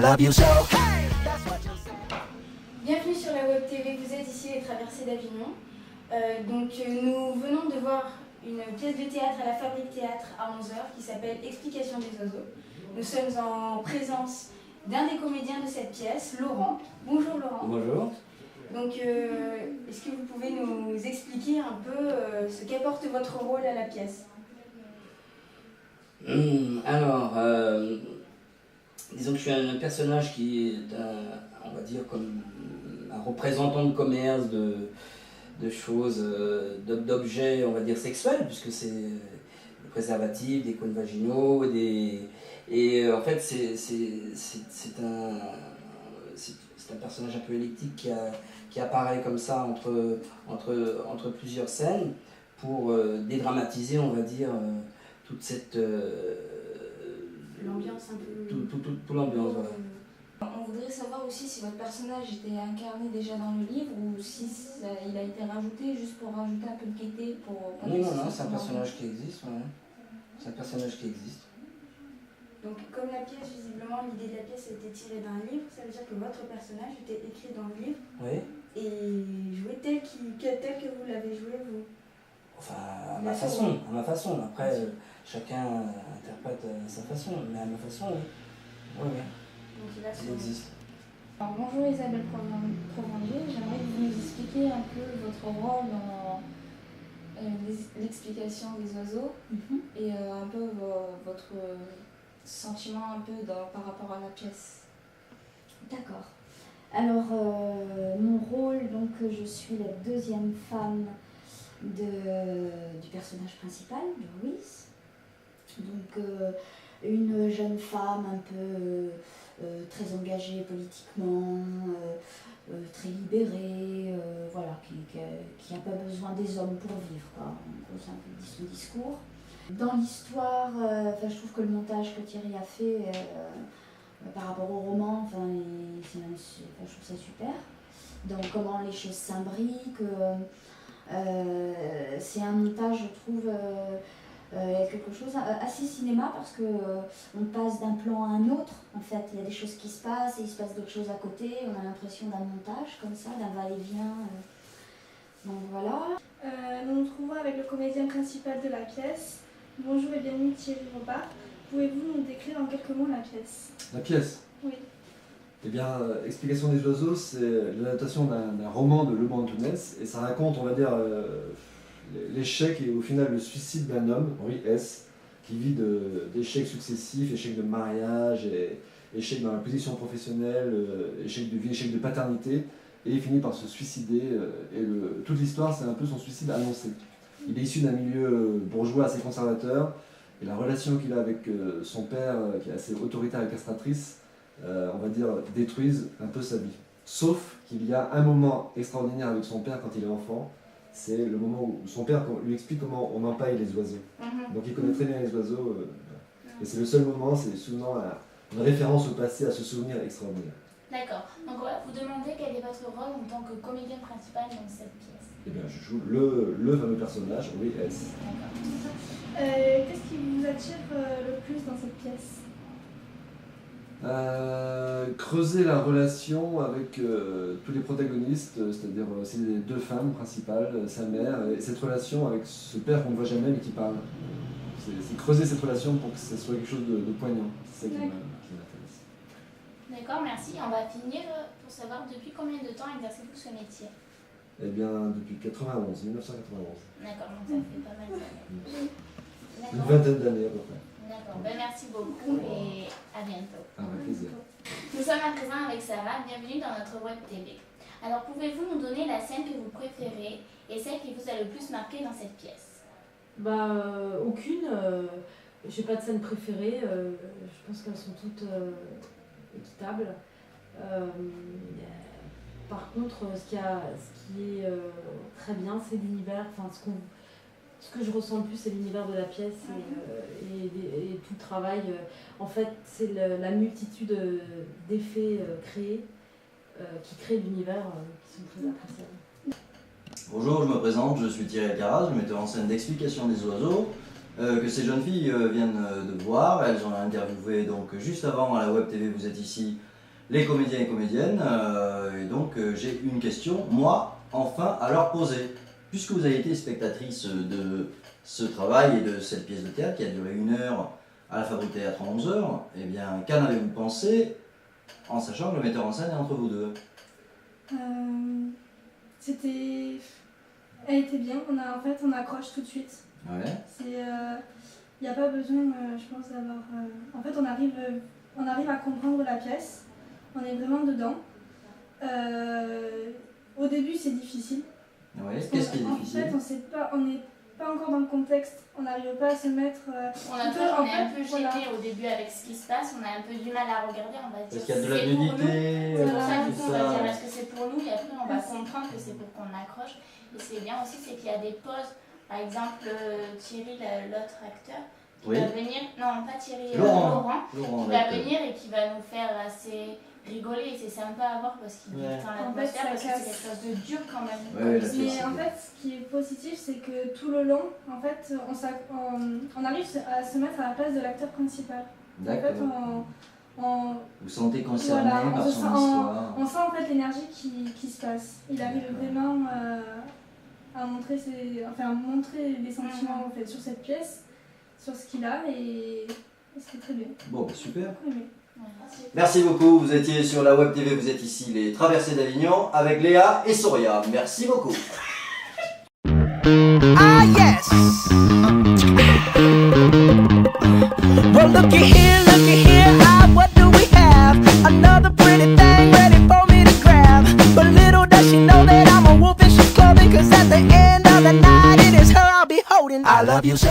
love you so. Bienvenue sur la Web TV, vous êtes ici les Traversées d'Avignon. Nous venons de voir une pièce de théâtre à la Fabrique Théâtre à 11h qui s'appelle Explication des oiseaux. Nous sommes en présence d'un des comédiens de cette pièce, Laurent. Bonjour Laurent. Bonjour. Est-ce que vous pouvez nous expliquer un peu ce qu'apporte votre rôle à la pièce? Disons que je suis un personnage qui est on va dire comme un représentant de commerce de choses, d'objets, on va dire sexuels, puisque c'est des préservatifs, des cônes vaginaux, et en fait c'est un personnage un peu électrique qui apparaît comme ça entre plusieurs scènes pour dédramatiser, on va dire, toute cette L'ambiance un peu... Toute l'ambiance, voilà. On voudrait savoir aussi si votre personnage était incarné déjà dans le livre ou si il a été rajouté juste pour rajouter un peu de gaieté pour... Non, c'est un personnage qui existe, ouais. C'est un personnage qui existe. Donc comme la pièce, visiblement, l'idée de la pièce a été tirée d'un livre, ça veut dire que votre personnage était écrit dans le livre et joué tel que vous l'avez joué, vous. Enfin, à ma façon. Après, chacun interprète à sa façon, mais à ma façon, oui. Donc il existe. Alors, bonjour Isabelle Provendier, j'aimerais que vous nous expliquiez un peu votre rôle dans l'explication des oiseaux et un peu votre sentiment un peu par rapport à la pièce. D'accord. Alors, mon rôle, donc, je suis la deuxième femme du personnage principal, de Ruiz. Donc, une jeune femme un peu très engagée politiquement, très libérée, voilà, qui n'a pas besoin des hommes pour vivre, quoi. En gros, c'est un peu son discours. Dans l'histoire, je trouve que le montage que Thierry a fait par rapport au roman, je trouve ça super. Donc comment les choses s'imbriquent, c'est un montage, je trouve, quelque chose assez cinéma parce que on passe d'un plan à un autre. En fait, il y a des choses qui se passent et il se passe d'autres choses à côté. On a l'impression d'un montage comme ça, d'un va-et-vient. Donc voilà. Nous nous trouvons avec le comédien principal de la pièce. Bonjour et bienvenue Thierry Robart. Pouvez-vous nous décrire en quelques mots la pièce? La pièce? Oui. Eh bien, Explication des oiseaux, c'est l'adaptation d'un roman de Lebrun Antounès et ça raconte, on va dire, l'échec et au final le suicide d'un homme, Henri S., qui vit d'échecs successifs, échecs de mariage, échecs dans la position professionnelle, échecs de vie, échecs de paternité, et il finit par se suicider. Toute l'histoire, c'est un peu son suicide annoncé. Il est issu d'un milieu bourgeois assez conservateur, et la relation qu'il a avec son père, qui est assez autoritaire et castratrice, on va dire, détruisent un peu sa vie. Sauf qu'il y a un moment extraordinaire avec son père quand il est enfant, c'est le moment où son père lui explique comment on empaille les oiseaux. Donc il connaît très bien les oiseaux, et c'est le seul moment, c'est souvent une référence au passé, à ce souvenir extraordinaire. D'accord. Donc voilà, vous demandez quel est votre rôle en tant que comédien principal dans cette pièce? Eh bien, je joue le fameux personnage, Henri S. D'accord. Qu'est-ce qui vous attire le plus dans cette pièce? Creuser la relation avec tous les protagonistes, c'est-à-dire c'est les deux femmes principales, sa mère, et cette relation avec ce père qu'on ne voit jamais mais qui parle. C'est creuser cette relation pour que ce soit quelque chose de poignant. C'est ça qui m'intéresse. D'accord, merci. On va finir pour savoir depuis combien de temps exercez-vous ce métier? Eh bien, depuis 1991. D'accord, donc ça fait pas mal d'années. Une vingtaine d'années à peu près. D'accord, merci beaucoup et à bientôt. Avec plaisir. Nous sommes à présent avec Sarah, bienvenue dans notre Web TV. Alors pouvez-vous nous donner la scène que vous préférez et celle qui vous a le plus marqué dans cette pièce? Aucune. J'ai pas de scène préférée. Je pense qu'elles sont toutes équitables. Par contre, ce qui est très bien, c'est l'univers. Ce que je ressens le plus, c'est l'univers de la pièce et tout le travail. En fait, c'est la multitude d'effets créés qui créent l'univers qui sont très appréciables. Bonjour, je me présente, je suis Thierry Alcaraz, le metteur en scène d'Explication des oiseaux, que ces jeunes filles viennent de voir. Elles ont interviewé donc juste avant à la Web TV Vous êtes ici les comédiens et comédiennes. Et donc j'ai une question, moi, enfin, à leur poser. Puisque vous avez été spectatrice de ce travail et de cette pièce de théâtre qui a duré 1 heure à la Fabrique Théâtre à 11 h, eh bien, qu'en avez-vous pensé en sachant que le metteur en scène est entre vous deux? Elle était bien, on accroche tout de suite. Ouais. Il n'y a pas besoin, je pense, d'avoir... En fait, on arrive à comprendre la pièce, on est vraiment dedans. Au début, c'est difficile. Ouais. Qu'est-ce qui est difficile? En fait, on n'est pas encore dans le contexte, on n'arrive pas à se mettre... On est un peu gêné au début avec ce qui se passe, on a un peu du mal à regarder, on va dire. Parce qu'il y a de la nudité. C'est pour ça que on va dire est-ce que c'est pour nous, et après on va comprendre que c'est pour qu'on accroche. Et c'est bien aussi, c'est qu'il y a des pauses. Par exemple, Thierry, l'autre acteur, qui va venir, non pas Thierry, Laurent qui va venir et qui va nous faire assez rigoler. C'est sympa à voir parce qu'il détend l'atmosphère, parce que c'est quelque chose de dur quand même. Mais en fait, ce qui est positif, c'est que tout le long, en fait, on arrive à se mettre à la place de l'acteur principal. D'accord. En fait, vous sentez concerné par son histoire. On sent en fait l'énergie qui se passe. Il arrive vraiment à montrer les sentiments en fait, sur cette pièce, sur ce qu'il a, et c'était très bien. Bon, super. Merci. Merci beaucoup, vous étiez sur la Web TV, vous êtes ici les Traversées d'Avignon avec Léa et Soria. Merci beaucoup. Ah yes. Well looky here, what do we have? Another pretty thing ready for me to grab. But little does she know that I'm a wolf in sheep's clothing, 'cause at the end of the night it is her I'll be holding. I love you so.